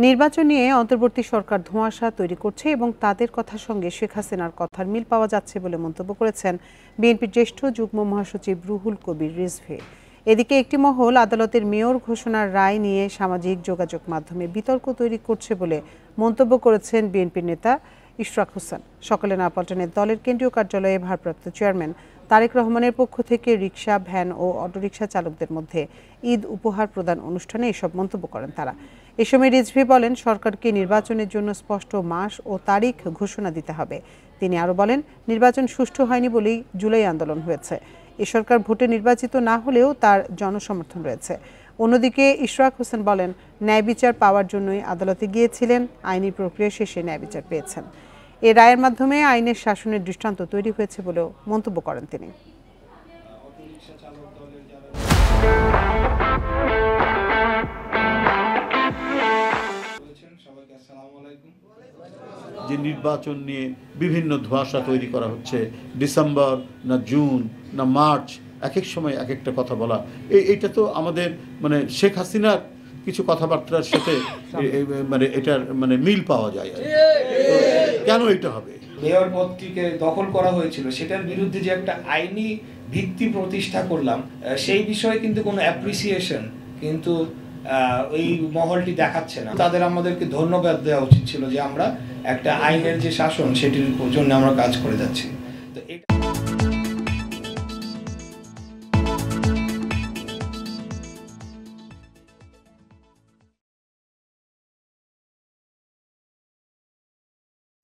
নির্বাচন নিয়ে অন্তর্বর্তী সরকার ধোঁয়াশা তৈরি করছে এবং তাদের কথার সঙ্গে শেখ হাসিনার কথার মিল পাওয়া যাচ্ছে বলে মন্তব্য করেছেন বিএনপির জ্যেষ্ঠ যুগ্ম মহাসচিব রুহুল কবির রিজভী। এদিকে একটি মহল আদালতের মেয়র ঘোষণার রায় নিয়ে সামাজিক যোগাযোগ মাধ্যমে বিতর্ক তৈরি করছে বলে মন্তব্য করেছেন বিএনপির নেতা ইশরাক হোসেন। সকালে নয়াপল্টনের দলের কেন্দ্রীয় কার্যালয়ে ভারপ্রাপ্ত চেয়ারম্যান তারেক রহমানের পক্ষ থেকে রিকশা, ভ্যান ও অটোরিকশা চালকদের মধ্যে ঈদ উপহার প্রদান অনুষ্ঠানে এসব মন্তব্য করেন তারা। এ সময় রিজভী বলেন, সরকারকে নির্বাচনের জন্য স্পষ্ট মাস ও তারিখ ঘোষণা দিতে হবে। তিনি আরও বলেন, নির্বাচন সুষ্ঠু হয়নি বলেই জুলাই আন্দোলন হয়েছে। এ সরকার ভোটে নির্বাচিত না হলেও তার জনসমর্থন রয়েছে। অন্যদিকে ইশরাক হোসেন বলেন, ন্যায় বিচার পাওয়ার জন্যই আদালতে গিয়েছিলেন, আইনি প্রক্রিয়া শেষে ন্যায় বিচার পেয়েছেন। এ রায়ের মাধ্যমে আইনের শাসনের দৃষ্টান্ত তৈরি হয়েছে বলেও মন্তব্য করেন তিনি। যে নির্বাচন নিয়ে বিভিন্ন ধোঁয়াশা তৈরি করা হচ্ছে, ডিসেম্বর না জুন না মার্চ, এক এক সময় এক একটা কথা বলা, এইটা তো আমাদের মানে শেখ হাসিনার কিছু কথাবার্তার সাথে মানে এটার মানে মিল পাওয়া যায়। কেন এটা হবে? মেয়র পদটিকে দখল করা হয়েছিল, সেটার বিরুদ্ধে যে একটা আইনি ভিত্তি প্রতিষ্ঠা করলাম, সেই বিষয়ে কিন্তু কোনো অ্যাপ্রিসিয়েশন কিন্তু এই মহলটি দেখাচ্ছে না। তাদের আমাদেরকে ধন্যবাদ দেওয়া উচিত ছিল যে আমরা একটা আইনের যে শাসন সেটির জন্য আমরা কাজ করে যাচ্ছি। তো